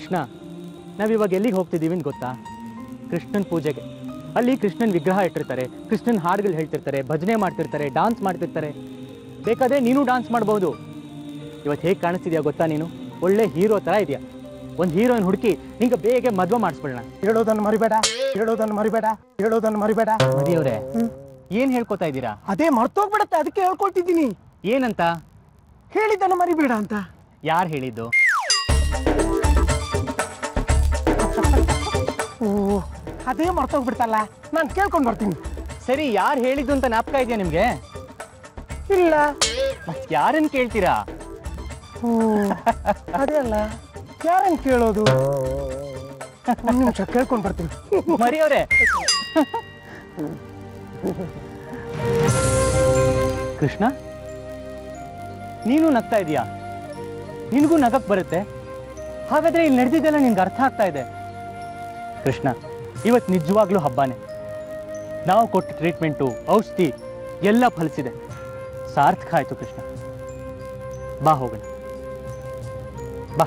ಕೃಷ್ಣ, ನಾವಿವಾಗ ಎಲ್ಲಿಗೆ ಹೋಗ್ತಿದ್ದೀವಿ ಅಂತ ಗೊತ್ತಾ? ಕೃಷ್ಣನ ಪೂಜೆಗೆ. ಅಲ್ಲಿ ಕೃಷ್ಣನ ವಿಗ್ರಹ ಇಟ್ಟಿರ್ತಾರೆ, ಕೃಷ್ಣನ ಹಾಡುಗಳು ಹೇಳ್ತಿರ್ತಾರೆ, ಭಜನೆ ಮಾಡ್ತಿರ್ತಾರೆ, ಡಾನ್ಸ್ ಮಾಡ್ತಿರ್ತಾರೆ. ಬೇಕಾದ್ರೆ ನೀನು ಡಾನ್ಸ್ ಮಾಡ್ಬೋದು. ಇವತ್ತು ಹೇಗೆ ಕಾಣಿಸ್ತಿದ್ಯಾ ಗೊತ್ತಾ? ನೀನು ಒಳ್ಳೆ ಹೀರೋ ಥರ ಇದೆಯಾ. ಒಂದು ಹೀರೋಯಿನ್ ಹುಡುಕಿ ನಿಂಗೆ ಬೇಗ ಮದುವೆ ಮಾಡಿಸ್ಬಿಡೋಣ. ಹೇಳೋದನ್ನು ಮರಿಬೇಡ, ಹೇಳೋದನ್ನು ಮರಿಬೇಡ, ಹೇಳೋದನ್ನು ಮರಿಬೇಡ. ಮದಿಯವ್ರೆ, ಏನು ಹೇಳ್ಕೊತಾ ಇದ್ದೀರಾ? ಅದೇ ಮರ್ತೋಗ್ಬಿಡತ್ತೆ, ಅದಕ್ಕೆ ಹೇಳ್ಕೊಳ್ತಿದ್ದೀನಿ. ಏನಂತ? ಹೇಳಿದ್ದನ್ನು ಮರಿಬೇಡ ಅಂತ. ಯಾರು ಹೇಳಿದ್ದು? ಓ, ಅದೇ ಮರ್ತೋಗ್ಬಿಡ್ತಲ್ಲ, ನಾನು ಕೇಳ್ಕೊಂಡು ಬರ್ತೀನಿ. ಸರಿ, ಯಾರು ಹೇಳಿದ್ದು ಅಂತ ಜ್ಞಾಪಕ ಇದೆಯಾ ನಿಮಗೆ? ಇಲ್ಲ. ಮತ್ತೆ ಯಾರನ್ನು ಕೇಳ್ತೀರಾ? ಓ, ಅದೇ ಅಲ್ಲ, ಯಾರನ್ನು ಕೇಳೋದು? ಒಂದು ನಿಮಿಷ ಕೇಳ್ಕೊಂಡು ಬರ್ತೀನಿ. ಮರಿಯವ್ರೆ, ಕೃಷ್ಣ, ನೀನು ನಗ್ತಾ ಇದೀಯಾ? ನಿನಗೂ ನಗಕ್ ಬರುತ್ತೆ? ಹಾಗಾದ್ರೆ ಇಲ್ಲಿ ನಡೆದಿದ್ದೆಲ್ಲ ನಿನ್ಗೆ ಅರ್ಥ ಆಗ್ತಾ ಇದೆ. ಕೃಷ್ಣ, ಇವತ್ತು ನಿಜವಾಗ್ಲೂ ಹಬ್ಬನೇ. ನಾವು ಕೊಟ್ಟ ಟ್ರೀಟ್ಮೆಂಟು, ಔಷಧಿ ಎಲ್ಲ ಫಲಿಸಿದೆ. ಸಾರ್ಥಕ ಆಯ್ತು ಕೃಷ್ಣ. ಬಾ ಹೋಗೋಣ, ಬಾ.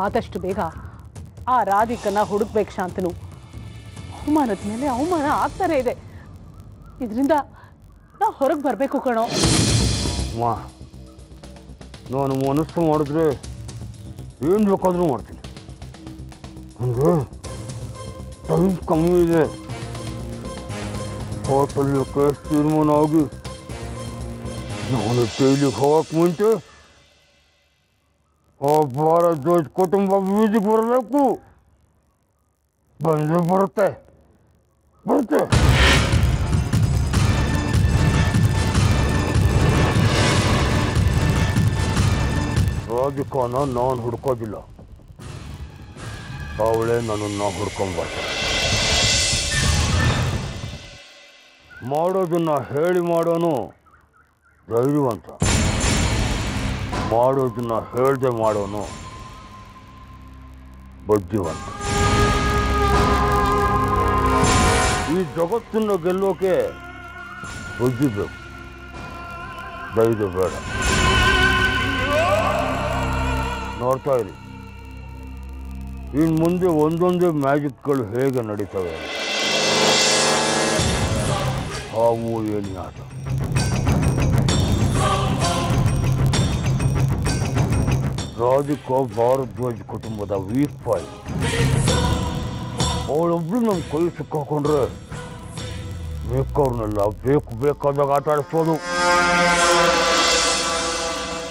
ಆದಷ್ಟು ಬೇಗ ಆ ರಾಧಿಕನ ಹುಡುಕ್ಬೇಕು ಶಾಂತನು. ಅವಮಾನದ ಮೇಲೆ ಅವಮಾನ ಆಗ್ತಾನೆ ಇದೆ. ಇದರಿಂದ ನಾವು ಹೊರಗೆ ಬರಬೇಕು ಕಣೋ. ನಾನು ಮನಸ್ಸು ಮಾಡಿದ್ರೆ ಏನು ಬೇಕಾದ್ರೂ ಮಾಡ್ತೀನಿ. ಅಂದರೆ ಟೈಮ್ ಕಮ್ಮಿ ಇದೆ. ಹೋಟೆಲ್ ಕೇಸ್ ತೀರ್ಮಾನ ಆಗಿ ನಾನು ಜೈಲಿಗೆ ಹೋಗಕ್ಕೆ ಮುಂಚೆ ಆ ಭಾರದ್ವಾಜ್ ಕುಟುಂಬ ಬೀದಿಗೆ ಬರಬೇಕು. ಬಂದೇ ಬರುತ್ತೆ. ರಾಧಿಕಾನ ನಾನು ಹುಡ್ಕೋದಿಲ್ಲ, ಅವಳೇ ನನ್ನನ್ನು ಹುಡ್ಕೊಂಡ್ಬರ್ತಾರೆ. ಮಾಡೋದನ್ನ ಹೇಳಿ ಮಾಡೋನು ಧೈರ್ಯವಂತ, ಮಾಡೋದನ್ನ ಹೇಳ್ದೆ ಮಾಡೋನು ಬುದ್ಧಿವಂತ. ಈ ಜಗತ್ತನ್ನು ಗೆಲ್ಲೋಕೆ ಬುದ್ಧಿ ಬೇಕು, ಧೈರ್ಯ ಬೇಡ. ನೋಡ್ತಾ ಇರಿ, ಇನ್ನು ಮುಂದೆ ಒಂದೊಂದೇ ಮ್ಯಾಜಿಕ್ಗಳು ಹೇಗೆ ನಡೀತವೆ. ಹಾವು ಏನಿ ಆಟ. ರಾಧಿಕಾ ಭಾರದ್ವಾಜ್ ಕುಟುಂಬದ ವೀಕ್ ಪಾಯಿಂಟ್. ಅವಳೊಬ್ರು ನಮ್ಮ ಕೈ ಸಿಕ್ಕಾಕೊಂಡ್ರೆ ಬೇಕಾದ್ರನ್ನೆಲ್ಲ ಬೇಕಾದಾಗ ಆಟ ಆಡಿಸ್ಬೋದು.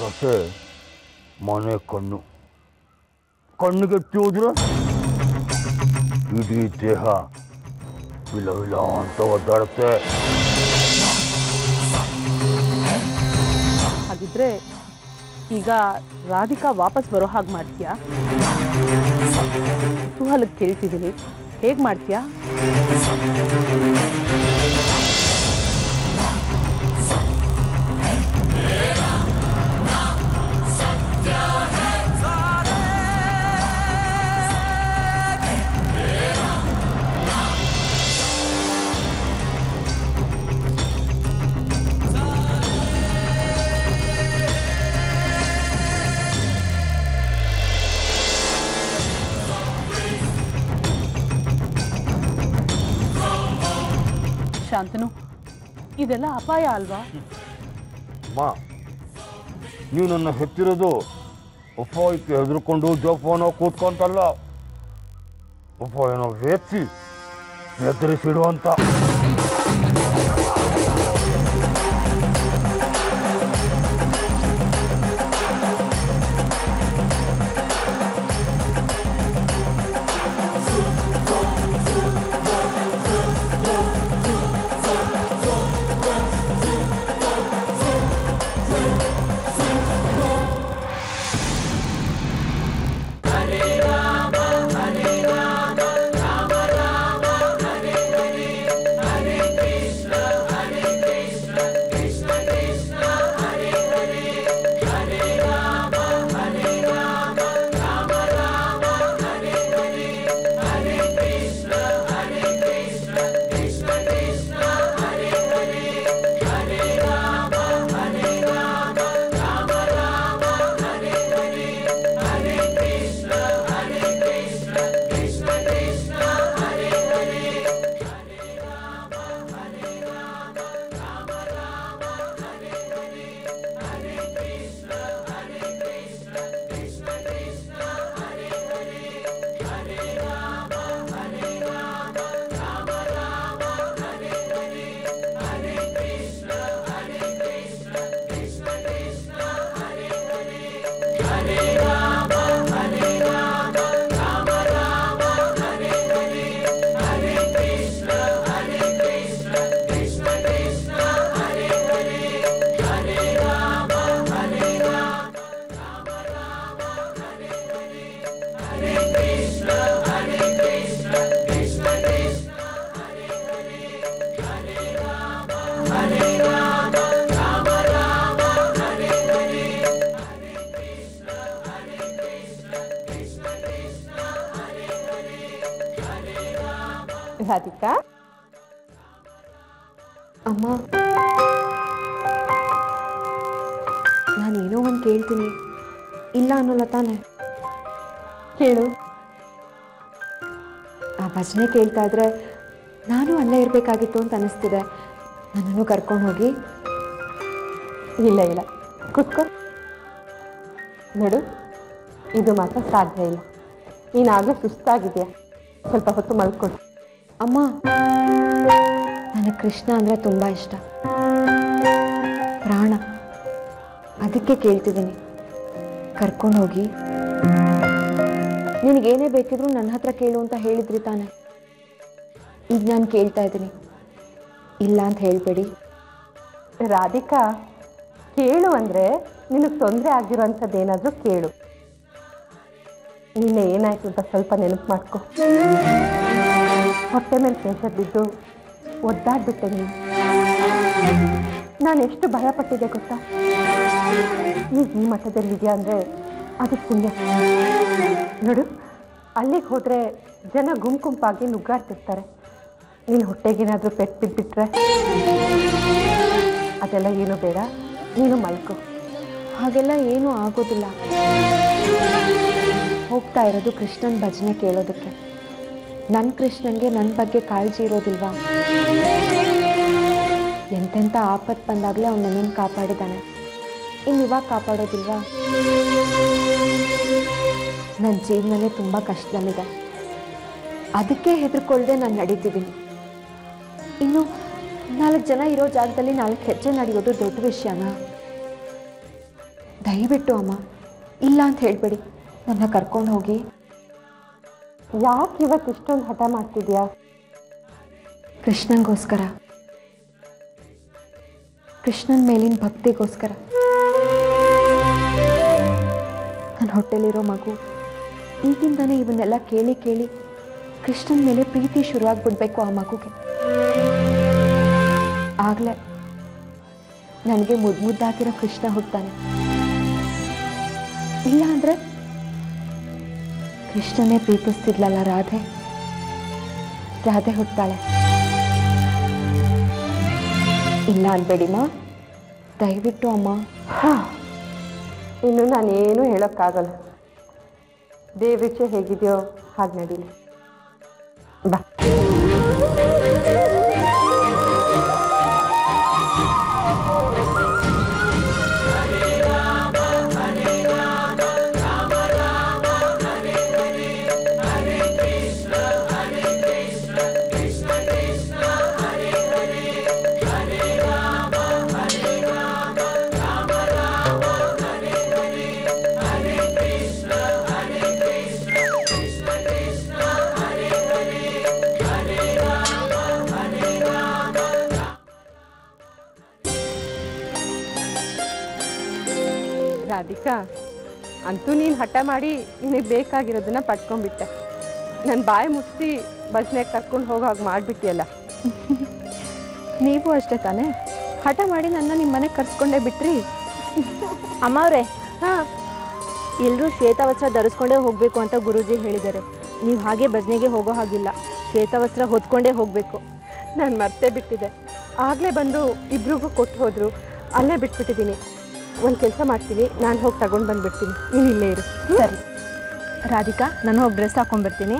ಸೊಸೆ ಮನೆ ಕಣ್ಣಿಗೆ ಹೋದ್ರೆ ಇಡೀ ದೇಹ ವಿಲ ವಿಲ ಅಂತ ಒದ್ದಾಡುತ್ತೆ. ಹಾಗಿದ್ರೆ ಈಗ ರಾಧಿಕಾ ವಾಪಸ್ ಬರೋ ಹಾಗೆ ಮಾಡ್ತೀಯಾ? ಕುತೂಹಲಕ್ಕೆ ಕೇಳ್ತಿದ್ದೀನಿ, ಹೇಗೆ ಮಾಡ್ತೀಯಾ? ಶಾಂತನು, ಇದೆಲ್ಲ ಅಪಾಯ ಅಲ್ವಾ? ನೀವು ನನ್ನ ಹೆತ್ತಿರೋದು ಉಪಾಯಕ್ಕೆ ಹೆದರ್ಕೊಂಡು ಜೋಪಾನ ಕೂತ್ಕೊಂತಲ್ಲ, ಉಪಾಯನ ವೇತ್ಸಿ ಎದುರಿಸಿಡುವಂತ. ರಾಧಿಕಾ, ಅಮ್ಮ, ನಾನೇನೋ ಒಂದು ಕೇಳ್ತೀನಿ, ಇಲ್ಲ ಅನ್ನೋಲ್ಲ ತಾನೆ? ಕೇಳು. ಆ ಭಜನೆ ಕೇಳ್ತಾ ಇದ್ರೆ ನಾನು ಅಲ್ಲೇ ಇರಬೇಕಾಗಿತ್ತು ಅಂತ ಅನ್ನಿಸ್ತಿದೆ. ನನ್ನನ್ನು ಕರ್ಕೊಂಡು ಹೋಗಿ. ಇಲ್ಲ ಇಲ್ಲ, ಕೂತ್ಕೋ. ನೋಡು, ಇದು ಮಾತ್ರ ಸಾಧ್ಯ ಇಲ್ಲ. ನೀನಾಗಲೇ ಸುಸ್ತಾಗಿದೆಯಾ, ಸ್ವಲ್ಪ ಹೊತ್ತು ಮಲ್ಕೊಂಡು. ಅಮ್ಮ, ನನಗೆ ಕೃಷ್ಣ ಅಂದರೆ ತುಂಬ ಇಷ್ಟ, ಪ್ರಾಣ. ಅದಕ್ಕೆ ಕೇಳ್ತಿದ್ದೀನಿ, ಕರ್ಕೊಂಡು ಹೋಗಿ. ನಿನಗೇನೇ ಬೇಕಿದ್ರು ನನ್ನ ಹತ್ರ ಕೇಳು ಅಂತ ಹೇಳಿದ್ರಿ ತಾನೆ. ಈಗ ನಾನು ಕೇಳ್ತಾ ಇದ್ದೀನಿ, ಇಲ್ಲ ಅಂತ ಹೇಳಬೇಡಿ. ರಾಧಿಕಾ, ಕೇಳು ಅಂದರೆ ನಿನಗೆ ತೊಂದರೆ ಆಗಿರೋಂಥದ್ದು ಏನಾದರೂ ಕೇಳು. ನಿನ್ನೆ ಏನಾಯ್ತು ಅಂತ ಸ್ವಲ್ಪ ನೆನಪು ಮಾಡ್ಕೊ. ಹೊಟ್ಟೆ ಮೇಲೆ ಪ್ರೆಷರ್ ಬಿದ್ದು ಒದ್ದಾಡ್ಬಿಟ್ಟೆ ನೀನು. ನಾನು ಎಷ್ಟು ಭಯಪಟ್ಟಿದ್ದೆ ಗೊತ್ತಾ? ಈಗ ಈ ಮಟ್ಟದಲ್ಲಿದೆಯಾ ಅಂದರೆ ಅದು ಪುಣ್ಯ. ನೋಡು, ಅಲ್ಲಿಗೆ ಹೋದರೆ ಜನ ಗುಂಪಾಗಿ ನುಗ್ಗಾಡ್ತಿರ್ತಾರೆ. ನೀನು ಹೊಟ್ಟೆಗೇನಾದರೂ ಪೆಟ್ಟು ಬಿದ್ದುಬಿಟ್ರೆ ಅದೆಲ್ಲ ಏನೂ ಬೇಡ, ನೀನು ಮಲ್ಕೊ. ಹಾಗೆಲ್ಲ ಏನೂ ಆಗೋದಿಲ್ಲ. ಹೋಗ್ತಾ ಇರೋದು ಕೃಷ್ಣನ ಭಜನೆ ಕೇಳೋದಕ್ಕೆ. ನನ್ನ ಕೃಷ್ಣನ್ಗೆ ನನ್ನ ಬಗ್ಗೆ ಕಾಳಜಿ ಇರೋದಿಲ್ವಾ? ಎಂತೆಂಥ ಆಪತ್ತು ಬಂದಾಗಲೇ ಅವನು ನನ್ನನ್ನು ಕಾಪಾಡಿದ್ದಾನೆ. ಇವಾಗ ಕಾಪಾಡೋದಿಲ್ವಾ? ನನ್ನ ಜೀವನನೇ ತುಂಬ ಕಷ್ಟದಲ್ಲಿದೆ. ಅದಕ್ಕೆ ಹೆದರ್ಕೊಳ್ಳದೆ ನಾನು ನಡೀತಿದ್ದೀನಿ. ಇನ್ನು 4 ಜನ ಇರೋ ಜಾಗದಲ್ಲಿ 4 ಹೆಜ್ಜೆ ನಡೆಯೋದು ದೊಡ್ಡ ವಿಷಯನಾ? ದಯವಿಟ್ಟು ಅಮ್ಮ, ಇಲ್ಲ ಅಂತ ಹೇಳಬೇಡಿ, ನನ್ನ ಕರ್ಕೊಂಡು ಹೋಗಿ. ಯಾಕೆ ಇವತ್ತು ಇಷ್ಟೊಂದು ಹಠ ಮಾಡ್ತಿದ್ಯಾ? ಕೃಷ್ಣನ್ಗೋಸ್ಕರ, ಕೃಷ್ಣನ ಮೇಲಿನ ಭಕ್ತಿಗೋಸ್ಕರ. ನನ್ನ ಹೊಟ್ಟೆಲಿರೋ ಮಗು ಈಗಿಂದಾನೇ ಇವನ್ನೆಲ್ಲ ಕೇಳಿ ಕೇಳಿ ಕೃಷ್ಣನ ಮೇಲೆ ಪ್ರೀತಿ ಶುರುವಾಗ್ಬಿಡ್ಬೇಕು ಆ ಮಗುಗೆ. ಆಗಲೇ ನನಗೆ ಮುದ್ದಾಗಿರೋ ಕೃಷ್ಣ ಹುಡ್ತಾನೆ. ಇಲ್ಲ ಅಂದರೆ ಕೃಷ್ಣನೇ ಪ್ರೀತಿಸ್ತಿದ್ಲಲ್ಲ ರಾಧೆ, ರಾಧೆ ಹುಡ್ತಾಳೆ. ಇಲ್ಲ ಅನ್ಬೇಡಿಮ್ಮ, ದಯವಿಟ್ಟು ಅಮ್ಮ. ಇನ್ನು ನಾನೇನು ಹೇಳೋಕ್ಕಾಗಲ್ಲ. ದೇವರಿಚ್ಛೆ ಹೇಗಿದೆಯೋ ಹಾಗೆ ನಡೀಲಿ. ಬಾ. ರಾಧಿಕಾ, ಅಂತೂ ನೀನು ಹಠ ಮಾಡಿ ನಿನಗೆ ಬೇಕಾಗಿರೋದನ್ನ ಪಡ್ಕೊಂಡ್ಬಿಟ್ಟೆ. ನನ್ನ ಬಾಯಿ ಮುಚ್ಚಿ ಬಸ್ನಾಗ ಕರ್ಕೊಂಡು ಹೋಗೋ ಹಾಗೆ ಮಾಡಿಬಿಟ್ಟಿಯಲ್ಲ. ನೀವು ಅಷ್ಟೇ ತಾನೇ, ಹಠ ಮಾಡಿ ನನ್ನ ನಿಮ್ಮ ಮನೆಗೆ ಕರ್ಸ್ಕೊಂಡೇ ಬಿಟ್ರಿ. ಅಮ್ಮ ಅವರೇ, ಹಾಂ, ಎಲ್ಲರೂ ಶ್ವೇತವಸ್ತ್ರ ಧರಿಸ್ಕೊಂಡೇ ಹೋಗಬೇಕು ಅಂತ ಗುರೂಜಿ ಹೇಳಿದ್ದಾರೆ. ನೀವು ಹಾಗೆ ಭಜನೆಗೆ ಹೋಗೋ ಹಾಗಿಲ್ಲ, ಶ್ವೇತವಸ್ತ್ರ ಹೊತ್ಕೊಂಡೇ ಹೋಗಬೇಕು. ನಾನು ಮರ್ತೇ ಬಿಟ್ಟಿದ್ದೆ. ಆಗಲೇ ಬಂದು ಇಬ್ರಿಗೂ ಕೊಟ್ಟು ಹೋದರು, ಅಲ್ಲೇ ಬಿಟ್ಬಿಟ್ಟಿದ್ದೀನಿ. ಒಂದು ಕೆಲಸ ಮಾಡ್ತೀನಿ, ನಾನು ಹೋಗಿ ತಗೊಂಡು ಬಂದುಬಿಡ್ತೀನಿ, ನೀನು ಇಲ್ಲೇ ಇರು. ಸರಿ ರಾಧಿಕಾ, ನಾನು ಹೋಗಿ ಡ್ರೆಸ್ ಹಾಕೊಂಡ್ಬರ್ತೀನಿ.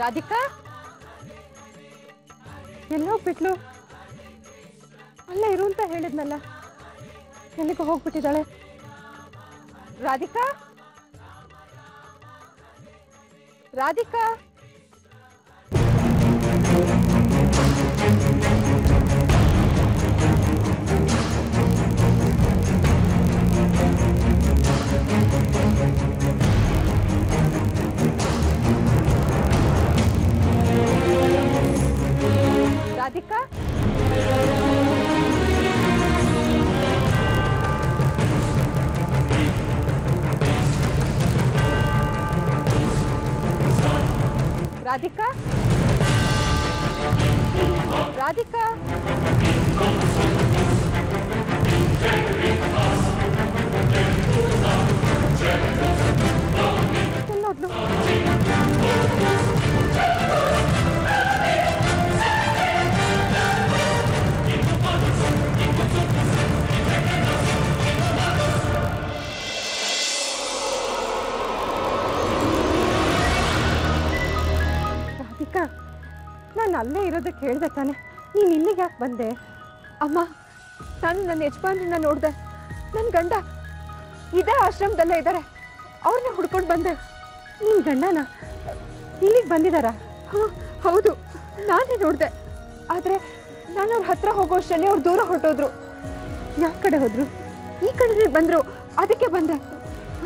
ರಾಧಿಕಾ ಎಲ್ಲೋಗ್ಬಿಟ್ಲು? ಅಲ್ಲೇ ಇರು ಅಂತ ಹೇಳಿದ್ನಲ್ಲ, ಎಲ್ಲಿಗೂ ಹೋಗ್ಬಿಟ್ಟಿದ್ದಾಳೆ? ರಾಧಿಕಾ, ರಾಧಿಕಾ, ರಾಧಿಕಾ, ರಾಧಿಕಾ, ರಾಧಿಕಾ, ಎಲ್ಲೋದ್ಲು? ರಾಧಿಕಾ, ನಾನು ಅಲ್ಲೇ ಇರೋದಕ್ಕೆ ಹೇಳ್ದೆ ತಾನೆ, ನೀನು ಇಲ್ಲಿಗೆ ಯಾಕೆ ಬಂದೆ? ಅಮ್ಮ, ನಾನು ನನ್ನ ಯಜಮಾನ್ರನ್ನ ನೋಡಿದೆ. ನನ್ನ ಗಂಡ ಇದೇ ಆಶ್ರಮದಲ್ಲೇ ಇದ್ದಾರೆ. ಅವ್ರನ್ನ ಹುಡ್ಕೊಂಡು ಬಂದೆ. ನಿನ್ನ ಗಂಡನ ಇಲ್ಲಿಗೆ ಬಂದಿದ್ದಾರಾ? ಹಾಂ, ಹೌದು, ನಾನೇ ನೋಡಿದೆ. ಆದರೆ ನಾನು ಅವ್ರ ಹತ್ರ ಹೋಗೋ ಅಷ್ಟೇ ಅವ್ರು ದೂರ ಹೊರಟೋದ್ರು. ಯಾವ ಕಡೆ ಹೋದ್ರು? ಈ ಕಡೆ ಬಂದ್ರು, ಅದಕ್ಕೆ ಬಂದೆ.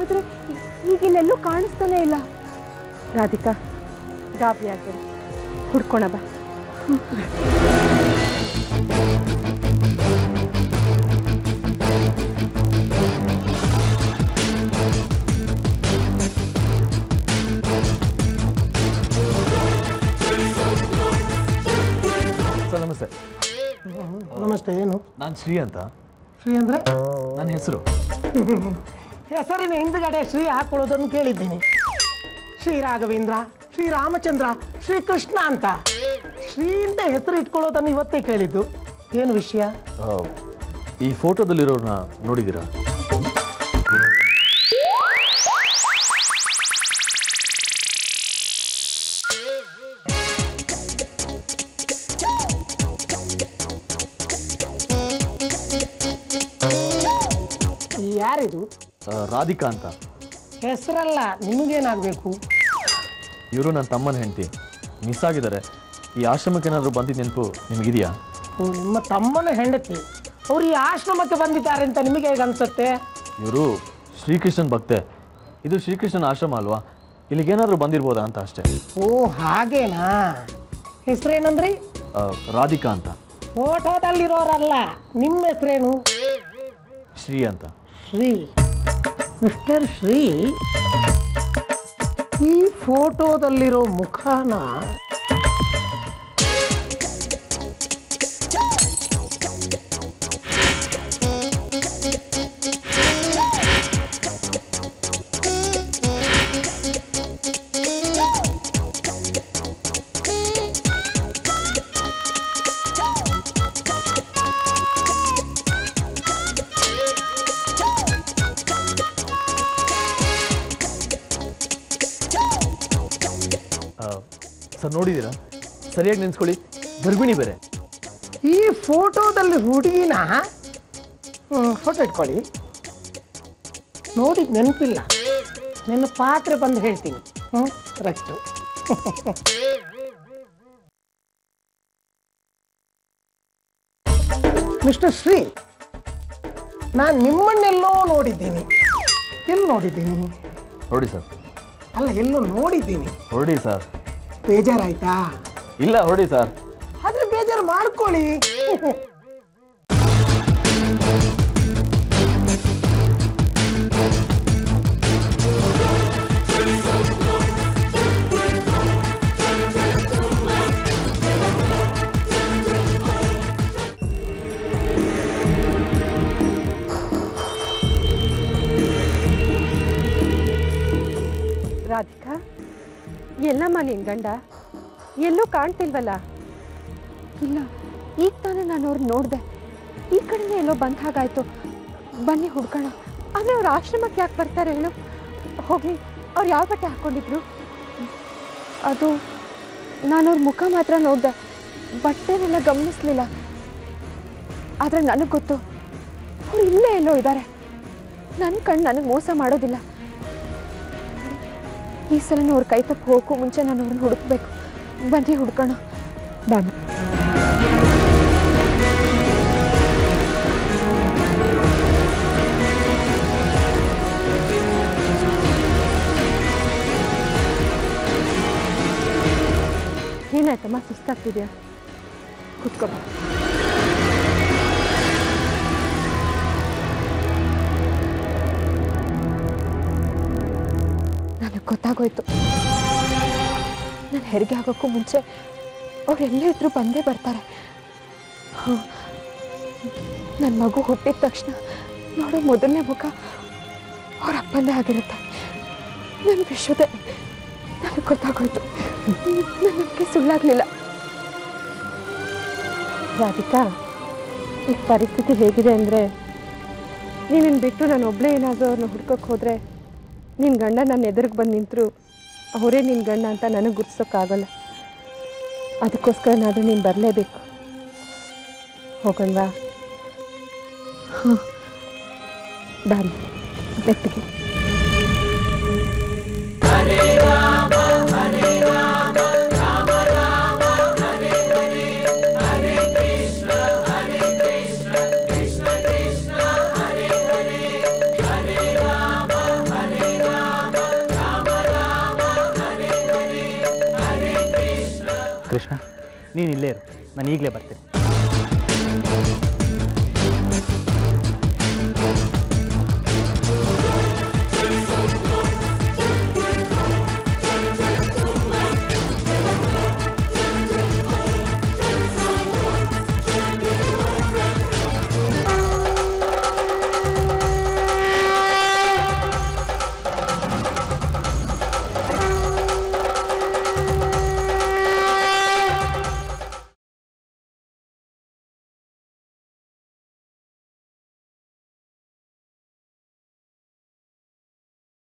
ಆದ್ರೆ ಈಗಿಲ್ಲೆಲ್ಲೂ ಕಾಣಿಸ್ತಾನೆ ಇಲ್ಲ. ರಾಧಿಕಾ, ಗಾಬರಿ ಆಗ್ಬೇಡ, ಹುಡ್ಕೋಣ ಬಾ. ಸರ್ ನಮಸ್ತೆ. ನಮಸ್ತೆ. ಏನು? ನಾನು ಶ್ರೀ ಅಂತ. ಶ್ರೀ ಅಂದ್ರೆ? ನನ್ನ ಹೆಸರು. ಹೆಸರಿನ ಹಿಂದ್ಗಡೆ ಶ್ರೀ ಹಾಕೊಳ್ಳೋದನ್ನು ಕೇಳಿದ್ದೀನಿ. ಶ್ರೀ ರಾಘವೇಂದ್ರ, ಶ್ರೀ ರಾಮಚಂದ್ರ, ಶ್ರೀ ಕೃಷ್ಣ ಅಂತ ಶ್ರೀ ಅಂತ ಹೆಸರು ಇಟ್ಕೊಳ್ಳೋದನ್ನು ಇವತ್ತೇ ಕೇಳಿದ್ದು. ಏನು ವಿಷಯ? ಈ ಫೋಟೋದಲ್ಲಿರೋರನ್ನ ನೋಡಿದ್ದೀರಾ? ಯಾರಿದು? ರಾಧಿಕಾ ಅಂತ. ಹೆಸರಲ್ಲ, ನಿಮಗೇನಾಗಬೇಕು? ಇವರು ನನ್ನ ತಮ್ಮನ ಹೆಂಡತಿ. ಮಿಸ್ ಆಗಿದ್ದಾರೆ. ಈ ಆಶ್ರಮಕ್ಕೆ ಏನಾದರೂ ಬಂದಿದ್ದ ನೆನಪು ನಿಮಗಿದೆಯಾ? ನಿಮ್ಮ ತಮ್ಮನ ಹೆಂಡತಿ ಅವ್ರು ಈ ಆಶ್ರಮಕ್ಕೆ ಬಂದಿದ್ದಾರೆ ಅಂತ ನಿಮಗೆ ಹೇಗೆ ಅನ್ಸುತ್ತೆ? ಇವರು ಶ್ರೀಕೃಷ್ಣನ್ ಭಕ್ತೆ. ಇದು ಶ್ರೀಕೃಷ್ಣನ ಆಶ್ರಮ ಅಲ್ವಾ? ಇಲ್ಲಿಗೇನಾದರೂ ಬಂದಿರ್ಬೋದಾ ಅಂತ ಅಷ್ಟೇ. ಓ ಹಾಗೇನಾ? ಹೆಸರೇನಂದ್ರಿ? ರಾಧಿಕಾ ಅಂತ. ಫೋಟೋದಲ್ಲಿರೋರಲ್ಲ, ನಿಮ್ಮ ಹೆಸರೇನು? ಶ್ರೀ ಅಂತ. ಶ್ರೀ, ಮಿಸ್ಟರ್ ಶ್ರೀ, ಈ ಫೋಟೋದಲ್ಲಿರೋ ಮುಖನ ಸರ್ ನೋಡಿದ್ದೀರಾ? ಸರಿಯಾಗಿ ನೆನೆಸ್ಕೊಳ್ಳಿ, ಗರ್ಭಿಣಿ ಬೇರೆ. ಈ ಫೋಟೋದಲ್ಲಿ ಹುಡುಗಿನ ಫೋಟೋ ಇಟ್ಕೊಳ್ಳಿ. ನೋಡಿದ್ ನೆನಪಿಲ್ಲ, ನನ್ನ ಪಾತ್ರೆ ಬಂದು ಹೇಳ್ತೀನಿ. ಕರೆಕ್ಟು. ಮಿಸ್ಟರ್ ಶ್ರೀ, ನಾನು ನಿಮ್ಮನ್ನೆಲ್ಲೋ ನೋಡಿದ್ದೀನಿ. ಎಲ್ಲಿ ನೋಡಿದ್ದೀನಿ? ನೋಡಿ ಸರ್. ಅಲ್ಲ, ಎಲ್ಲೋ ನೋಡಿದ್ದೀನಿ. ಹೊರಡಿ ಸರ್. ಬೇಜಾರಾಯ್ತಾ? ಇಲ್ಲ, ಹೊರಡಿ ಸರ್. ಆದ್ರೆ ಬೇಜಾರು ಮಾಡ್ಕೊಳ್ಳಿ. ರಾಧಿಕಾ, ಎಲ್ಲಮ್ಮ ನಿನ್ ಗಂಡ? ಎಲ್ಲೂ ಕಾಣ್ತಿಲ್ವಲ್ಲ? ಇಲ್ಲ, ಈಗ ತಾನೇ ನಾನು ಅವ್ರನ್ನ ನೋಡಿದೆ. ಈ ಕಡೆನೇ ಎಲ್ಲೋ ಬಂದ ಹಾಗಾಯ್ತು. ಬನ್ನಿ ಹುಡ್ಕೋಣ. ಆದರೆ ಅವ್ರ ಆಶ್ರಮಕ್ಕೆ ಯಾಕೆ ಬರ್ತಾರೆ ಹೇಳು? ಹೋಗಿ, ಅವ್ರು ಯಾವ ಬಟ್ಟೆ ಹಾಕ್ಕೊಂಡಿದ್ರು? ಅದು ನಾನು ಅವ್ರ ಮುಖ ಮಾತ್ರ ನೋಡಿದೆ, ಬಟ್ಟೆನೆಲ್ಲ ಗಮನಿಸ್ಲಿಲ್ಲ. ಆದರೆ ನನಗೆ ಗೊತ್ತು, ಅವ್ರು ಇಲ್ಲೇ ಎಲ್ಲೋ ಇದ್ದಾರೆ. ನನ್ನ ಕಣ್ಣು ನನಗೆ ಮೋಸ ಮಾಡೋದಿಲ್ಲ. ಈ ಸಲ ಅವ್ರ ಕೈ ತಪ್ಪು ಹೋಗೋ ಮುಂಚೆ ನಾನು ಅವ್ರನ್ನ ಹುಡುಕ್ಬೇಕು. ಬನ್ನಿ ಹುಡ್ಕೋಣ. ಬನ್ನಿ. ಏನಾಯ್ತಮ್ಮ, ಸುಸ್ತಾಗ್ತಿದ್ಯಾ? ಕೂತ್ಕೋ. ನನಗೆ ಗೊತ್ತಾಗೋಯ್ತು, ನಾನು ಹೆರಿಗೆ ಆಗೋಕ್ಕೂ ಮುಂಚೆ ಅವರೆಲ್ಲೇ ಇದ್ರು ಬಂದೇ ಬರ್ತಾರೆ. ನನ್ನ ಮಗು ಹುಟ್ಟಿದ ತಕ್ಷಣ ನೋಡೋ ಮೊದಲನೇ ಮುಖ ಅವ್ರ ಅಪ್ಪಂದೇ ಆಗಿರುತ್ತೆ. ನನ್ನ ವಿಶ್ವದೇ ನನಗೆ ಗೊತ್ತಾಗೋಯ್ತು. ನನಗೆ ಸುಳ್ಳಾಗಲಿಲ್ಲ. ರಾಧಿಕಾ, ಈ ಪರಿಸ್ಥಿತಿ ಹೇಗಿದೆ ಅಂದರೆ, ನೀನನ್ನು ಬಿಟ್ಟು ನಾನು ಒಬ್ಬಳೇ ಏನಾದರೂ ಅವ್ರನ್ನ ಹುಡ್ಕೋಕ್ಕೆ ಹೋದರೆ, ನಿನ್ನ ಗಂಡ ನನ್ನ ಎದುರಿಗೆ ಬಂದು ನಿಂತರು ಅವರೇ ನಿನ್ನ ಗಂಡ ಅಂತ ನನಗೆ ಗುರ್ಸೋಕ್ಕಾಗಲ್ಲ. ಅದಕ್ಕೋಸ್ಕರನಾದರೂ ನೀನು ಬರಲೇಬೇಕು. ಹೋಗೋಣವಾ? ಹಾಂ, ಬನ್ನಿ ಬೆಟ್ಟಿಗೆ. Krishna Krishna Krishna ಕೃಷ್ಣ ನೀನು ಇಲ್ಲೇ ಇರು, ನಾನು ಈಗಲೇ ಬರ್ತೀನಿ.